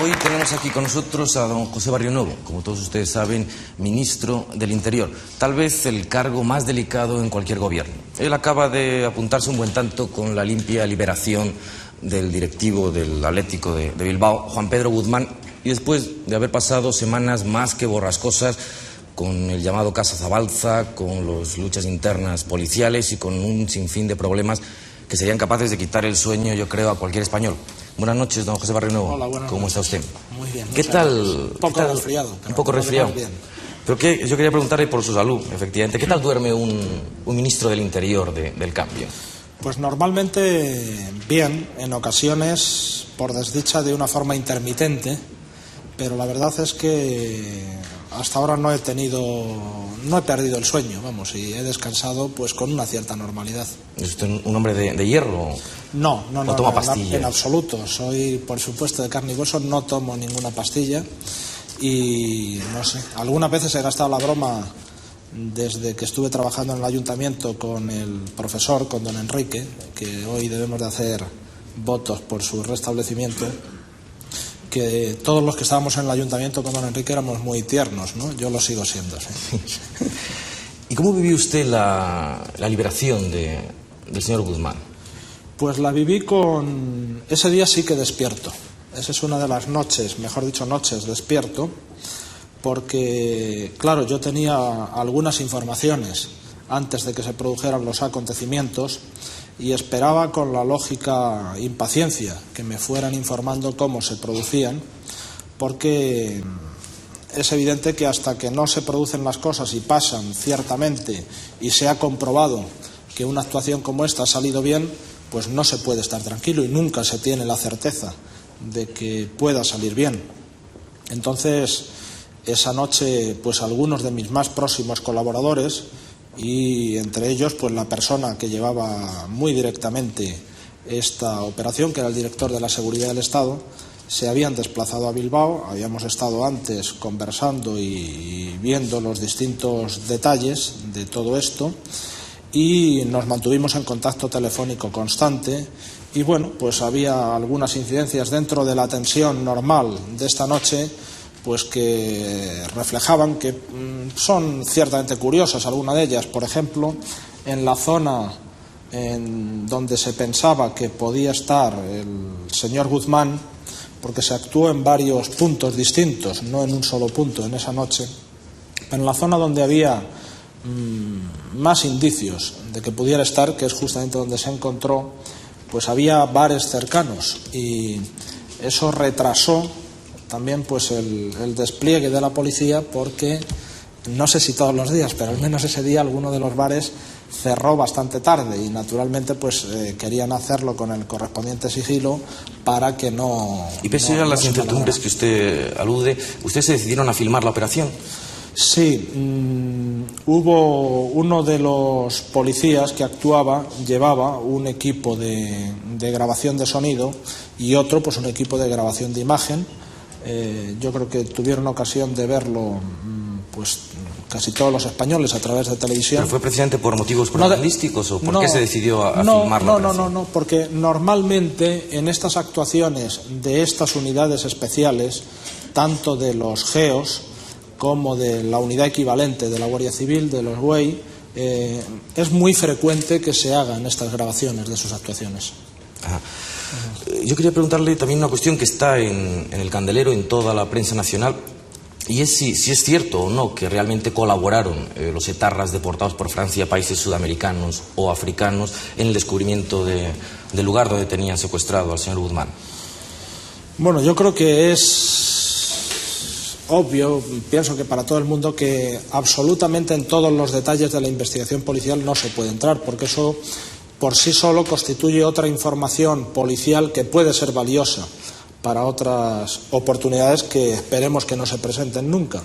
Hoy tenemos aquí con nosotros a don José Barrionuevo, como todos ustedes saben, ministro del Interior. Tal vez el cargo más delicado en cualquier gobierno. Él acaba de apuntarse un buen tanto con la limpia liberación del directivo del Atlético de Bilbao, Juan Pedro Guzmán, y después de haber pasado semanas más que borrascosas con el llamado caso Zabalza, con las luchas internas policiales y con un sinfín de problemas que serían capaces de quitar el sueño, yo creo, a cualquier español. Buenas noches, don José Barrionuevo. Hola, buenas ¿Cómo está usted? Muy bien. ¿Qué tal? Un poco resfriado. Un poco resfriado. Bien. Pero yo quería preguntarle por su salud, efectivamente. ¿Qué tal duerme un ministro del Interior del cambio? Pues normalmente bien, en ocasiones, por desdicha, de una forma intermitente, pero la verdad es que hasta ahora no he perdido el sueño, vamos, y he descansado pues con una cierta normalidad. ¿Es usted un hombre de hierro? No, ¿O toma pastillas? En absoluto. Soy, por supuesto, de carne y hueso, no tomo ninguna pastilla y, no sé, algunas veces he gastado la broma desde que estuve trabajando en el ayuntamiento con el profesor, con don Enrique, que hoy debemos de hacer votos por su restablecimiento, que todos los que estábamos en el ayuntamiento con don Enrique éramos muy tiernos, ¿no? Yo lo sigo siendo, sí. ¿Y cómo vivió usted la liberación del señor Guzmán? Pues la viví con... Ese día sí que despierto. Esa es una de las noches, mejor dicho noches, despierto, porque, claro, yo tenía algunas informaciones antes de que se produjeran los acontecimientos y esperaba con la lógica impaciencia que me fueran informando cómo se producían, porque es evidente que hasta que no se producen las cosas y pasan ciertamente y se ha comprobado que una actuación como esta ha salido bien, pues no se puede estar tranquilo y nunca se tiene la certeza de que pueda salir bien. Entonces, esa noche, pues algunos de mis más próximos colaboradores, y entre ellos pues la persona que llevaba muy directamente esta operación, que era el director de la Seguridad del Estado, se habían desplazado a Bilbao. Habíamos estado antes conversando y viendo los distintos detalles de todo esto y nos mantuvimos en contacto telefónico constante y bueno, pues había algunas incidencias dentro de la tensión normal de esta noche pues que reflejaban que son ciertamente curiosas algunas de ellas. Por ejemplo, en la zona en donde se pensaba que podía estar el señor Guzmán, porque se actuó en varios puntos distintos, no en un solo punto en esa noche, pero en la zona donde había más indicios de que pudiera estar, que es justamente donde se encontró, pues había bares cercanos y eso retrasó también pues el despliegue de la policía, porque no sé si todos los días, pero al menos ese día alguno de los bares cerró bastante tarde y naturalmente pues querían hacerlo con el correspondiente sigilo para que no... Y pese a las incertidumbres que usted alude, ¿ustedes se decidieron a filmar la operación? Sí, hubo uno de los policías que actuaba, llevaba un equipo de grabación de sonido y otro pues un equipo de grabación de imagen. Yo creo que tuvieron ocasión de verlo pues casi todos los españoles a través de televisión. ¿Pero fue precisamente por motivos propagandísticos o por qué se decidió a filmar la operación? No, porque normalmente en estas actuaciones de estas unidades especiales, tanto de los GEOs como de la unidad equivalente de la Guardia Civil, de los GUEI, es muy frecuente que se hagan estas grabaciones de sus actuaciones. Ajá. Yo quería preguntarle también una cuestión que está en el candelero, en toda la prensa nacional, y es si es cierto o no que realmente colaboraron los etarras deportados por Francia a países sudamericanos o africanos en el descubrimiento del lugar donde tenían secuestrado al señor Guzmán. Bueno, yo creo que es obvio, pienso que para todo el mundo, que absolutamente en todos los detalles de la investigación policial no se puede entrar, porque eso por sí solo constituye otra información policial que puede ser valiosa para otras oportunidades que esperemos que no se presenten nunca.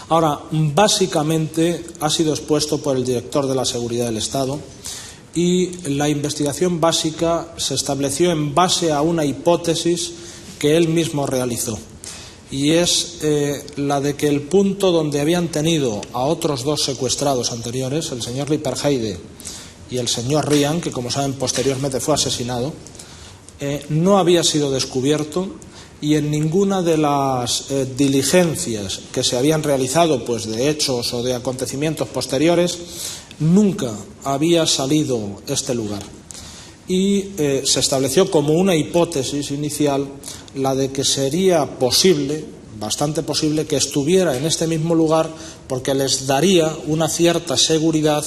Ahora, básicamente ha sido expuesto por el director de la Seguridad del Estado y la investigación básica se estableció en base a una hipótesis que él mismo realizó, y es la de que el punto donde habían tenido a otros dos secuestrados anteriores, el señor Lipperheide y el señor Ryan, que como saben posteriormente fue asesinado, no había sido descubierto y en ninguna de las diligencias que se habían realizado, pues de hechos o de acontecimientos posteriores, nunca había salido este lugar. Y se estableció como una hipótesis inicial la de que sería posible, bastante posible, que estuviera en este mismo lugar, porque les daría una cierta seguridad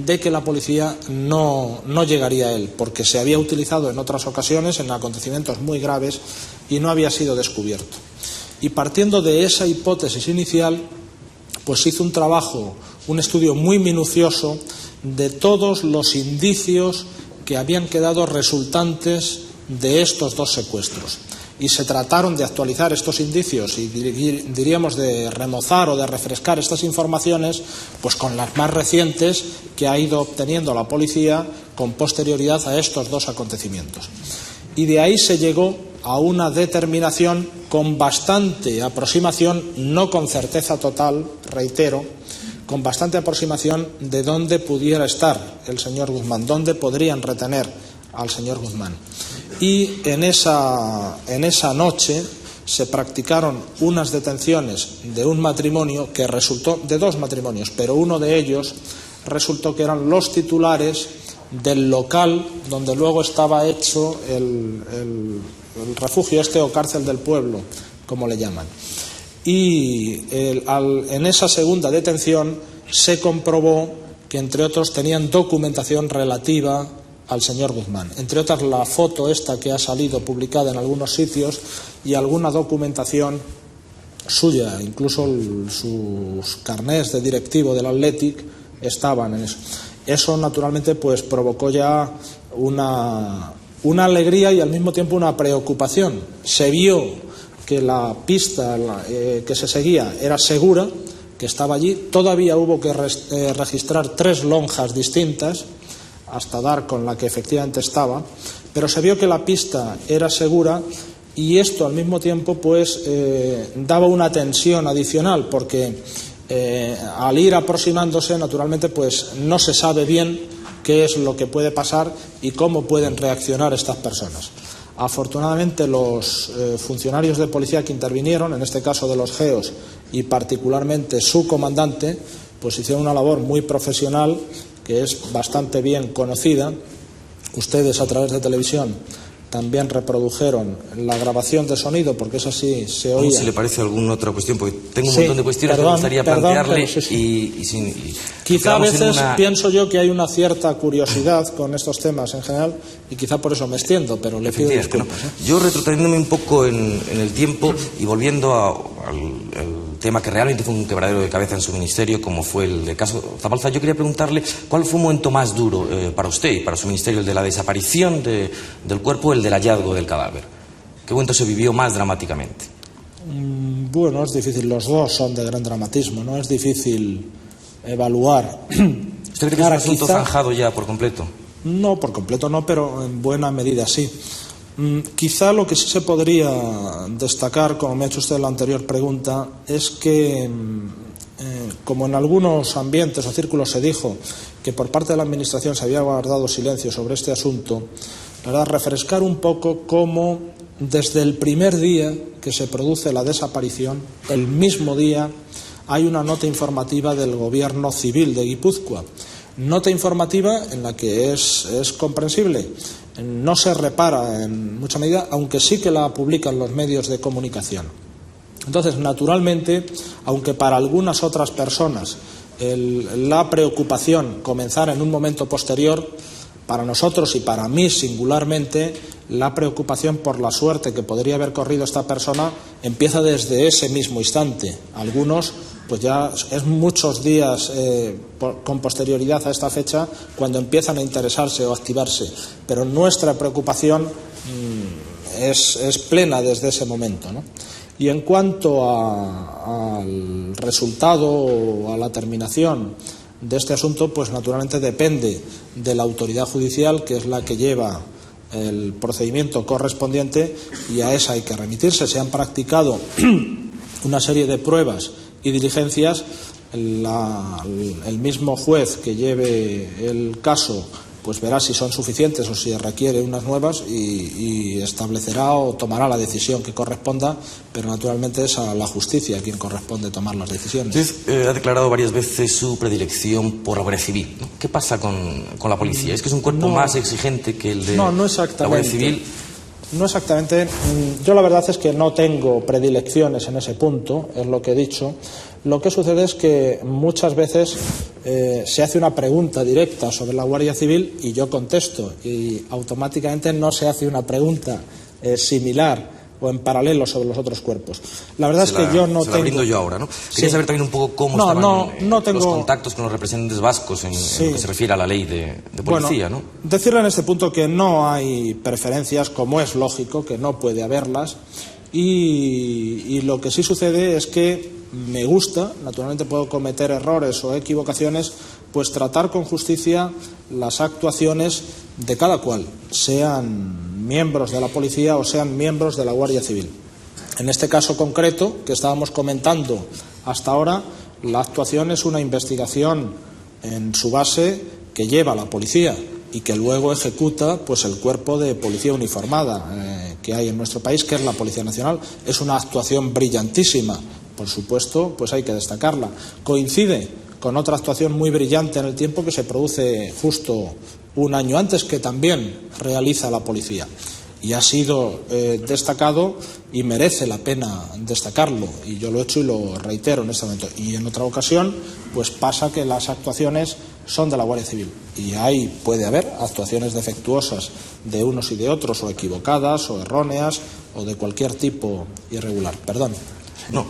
de que la policía no llegaría a él, porque se había utilizado en otras ocasiones en acontecimientos muy graves y no había sido descubierto. Y partiendo de esa hipótesis inicial, pues hizo un trabajo, un estudio muy minucioso de todos los indicios que habían quedado resultantes de estos dos secuestros. Y se trataron de actualizar estos indicios y diríamos de remozar o de refrescar estas informaciones pues con las más recientes que ha ido obteniendo la policía con posterioridad a estos dos acontecimientos. Y de ahí se llegó a una determinación con bastante aproximación, no con certeza total, reitero, con bastante aproximación de dónde pudiera estar el señor Guzmán, dónde podrían retener al señor Guzmán. Y en esa noche se practicaron unas detenciones de un matrimonio que resultó, de dos matrimonios, pero uno de ellos resultó que eran los titulares del local donde luego estaba hecho el refugio o cárcel del pueblo, como le llaman. Y en esa segunda detención se comprobó que, entre otros, tenían documentación relativa al señor Guzmán, entre otras la foto esta que ha salido publicada en algunos sitios y alguna documentación suya, incluso sus carnés de directivo del Athletic estaban en eso. Eso naturalmente pues provocó ya una alegría y al mismo tiempo una preocupación. Se vio que la pista que se seguía era segura, que estaba allí. Todavía hubo que registrar 3 lonjas distintas hasta dar con la que efectivamente estaba, pero se vio que la pista era segura y esto al mismo tiempo pues daba una tensión adicional porque al ir aproximándose naturalmente pues no se sabe bien qué es lo que puede pasar y cómo pueden reaccionar estas personas. Afortunadamente los funcionarios de policía que intervinieron, en este caso de los GEOs y particularmente su comandante, pues hicieron una labor muy profesional que es bastante bien conocida. Ustedes a través de televisión también reprodujeron la grabación de sonido, porque eso sí se oía. Si le parece alguna otra cuestión, porque tengo un montón de cuestiones que me gustaría plantearle. Quizá a veces pienso yo que hay una cierta curiosidad con estos temas en general y quizá por eso me extiendo, pero le pido disculpas. Yo retrotrayéndome un poco en el tiempo y volviendo al tema que realmente fue un quebradero de cabeza en su ministerio, como fue el caso Zapalza, yo quería preguntarle cuál fue un momento más duro para usted y para su ministerio, el de la desaparición del cuerpo o el del hallazgo del cadáver. ¿Qué momento se vivió más dramáticamente? Bueno, es difícil, los dos son de gran dramatismo, ¿no? Es difícil evaluar. ¿Usted cree que es un asunto zanjado ya por completo? No, por completo no, pero en buena medida sí. Quizá lo que sí se podría destacar, como me ha hecho usted en la anterior pregunta, es que, como en algunos ambientes o círculos se dijo que por parte de la Administración se había guardado silencio sobre este asunto, la verdad, refrescar un poco cómo desde el primer día que se produce la desaparición, el mismo día, hay una nota informativa del Gobierno Civil de Guipúzcoa. Nota informativa en la que es comprensible. No se repara en mucha medida, aunque sí que la publican los medios de comunicación. Entonces, naturalmente, aunque para algunas otras personas la preocupación comenzara en un momento posterior, para nosotros y para mí singularmente, la preocupación por la suerte que podría haber corrido esta persona empieza desde ese mismo instante. Algunos, pues ya es muchos días con posterioridad a esta fecha cuando empiezan a interesarse o activarse, pero nuestra preocupación es plena desde ese momento, ¿no? Y en cuanto al resultado o a la terminación de este asunto, pues naturalmente depende de la autoridad judicial, que es la que lleva el procedimiento correspondiente, y a esa hay que remitirse. Se han practicado una serie de pruebas y diligencias. El mismo juez que lleve el caso pues verá si son suficientes o si requiere unas nuevas y establecerá o tomará la decisión que corresponda, pero naturalmente es a la justicia quien corresponde tomar las decisiones. Usted ha declarado varias veces su predilección por la Guardia Civil, ¿no? ¿Qué pasa con la policía? ¿Es que es un cuerpo más exigente que el de la Guardia Civil? No exactamente. Yo la verdad es que no tengo predilecciones en ese punto, es lo que he dicho. Lo que sucede es que muchas veces se hace una pregunta directa sobre la Guardia Civil y yo contesto, y automáticamente no se hace una pregunta similar o en paralelo sobre los otros cuerpos. La verdad es que yo no tengo... Se la brindo yo ahora, ¿no? Quería saber también un poco cómo estaban los contactos con los representantes vascos en lo que se refiere a la ley de policía, ¿no? Decirle en este punto que no hay preferencias, como es lógico, que no puede haberlas, y lo que sí sucede es que me gusta, naturalmente puedo cometer errores o equivocaciones, pues tratar con justicia las actuaciones de cada cual, sean miembros de la policía o sean miembros de la Guardia Civil. En este caso concreto que estábamos comentando hasta ahora, la actuación es una investigación en su base que lleva la policía y que luego ejecuta pues el cuerpo de policía uniformada que hay en nuestro país, que es la Policía Nacional. Es una actuación brillantísima, por supuesto, pues hay que destacarla. Coincide con otra actuación muy brillante en el tiempo que se produce justo un año antes, que también realiza la policía. Y ha sido destacado y merece la pena destacarlo. Y yo lo he hecho y lo reitero en este momento. Y en otra ocasión, pues pasa que las actuaciones son de la Guardia Civil. Y ahí puede haber actuaciones defectuosas de unos y de otros, o equivocadas, o erróneas, o de cualquier tipo irregular. Perdón. No.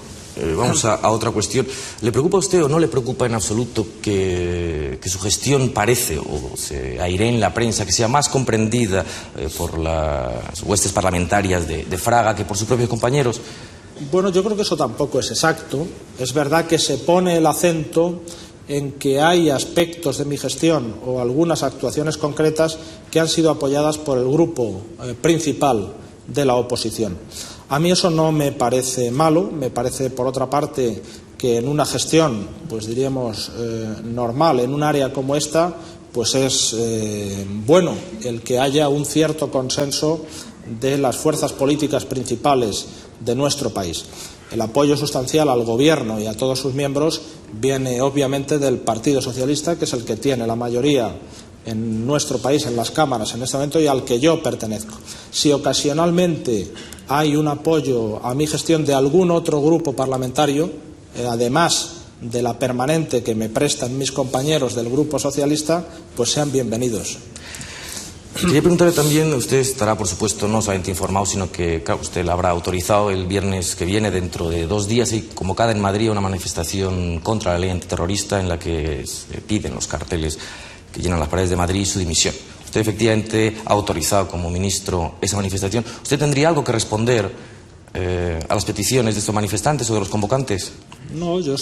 Vamos a otra cuestión. ¿Le preocupa a usted o no le preocupa en absoluto que su gestión parece, o se airee en la prensa, que sea más comprendida por las huestes parlamentarias de Fraga que por sus propios compañeros? Bueno, yo creo que eso tampoco es exacto. Es verdad que se pone el acento en que hay aspectos de mi gestión o algunas actuaciones concretas que han sido apoyadas por el grupo principal de la oposición. A mí eso no me parece malo, me parece, por otra parte, que en una gestión, pues diríamos, normal, en un área como esta, pues es bueno el que haya un cierto consenso de las fuerzas políticas principales de nuestro país. El apoyo sustancial al Gobierno y a todos sus miembros viene, obviamente, del Partido Socialista, que es el que tiene la mayoría en nuestro país, en las cámaras en este momento, y al que yo pertenezco. Si ocasionalmente hay un apoyo a mi gestión de algún otro grupo parlamentario, además de la permanente que me prestan mis compañeros del Grupo Socialista, pues sean bienvenidos. Quería preguntarle también, usted estará, por supuesto, no solamente informado, sino que, claro, usted la habrá autorizado el viernes que viene, dentro de 2 días, y convocada en Madrid una manifestación contra la ley antiterrorista en la que se piden los carteles que llenan las paredes de Madrid su dimisión. Usted efectivamente ha autorizado como ministro esa manifestación. ¿Usted tendría algo que responder a las peticiones de estos manifestantes o de los convocantes? No, yo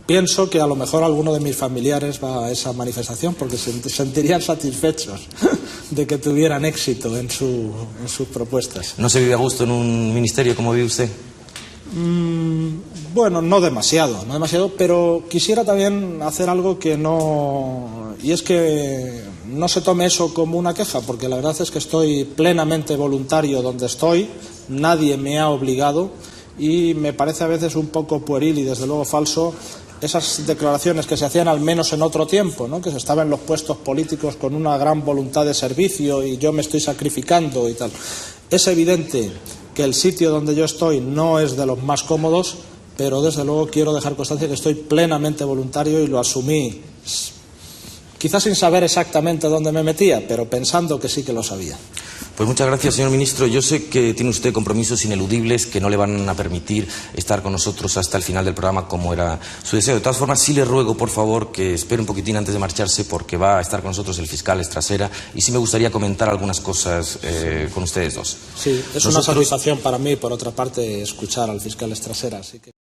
pienso que a lo mejor alguno de mis familiares va a esa manifestación porque se sentirían satisfechos de que tuvieran éxito en sus propuestas. ¿No se vive a gusto en un ministerio como vive usted? Bueno, no demasiado, pero quisiera también hacer algo que no... Y es que no se tome eso como una queja, porque la verdad es que estoy plenamente voluntario donde estoy, nadie me ha obligado, y me parece a veces un poco pueril y desde luego falso esas declaraciones que se hacían al menos en otro tiempo, ¿no? Que se estaba en los puestos políticos con una gran voluntad de servicio y yo me estoy sacrificando y tal. Es evidente que el sitio donde yo estoy no es de los más cómodos, pero desde luego quiero dejar constancia que estoy plenamente voluntario y lo asumí, quizás sin saber exactamente dónde me metía, pero pensando que sí que lo sabía. Pues muchas gracias, señor ministro. Yo sé que tiene usted compromisos ineludibles que no le van a permitir estar con nosotros hasta el final del programa, como era su deseo. De todas formas, sí le ruego, por favor, que espere un poquitín antes de marcharse, porque va a estar con nosotros el fiscal Estrasera, y sí me gustaría comentar algunas cosas con ustedes dos. Sí, es una satisfacción para mí, por otra parte, escuchar al fiscal Estrasera. Así que...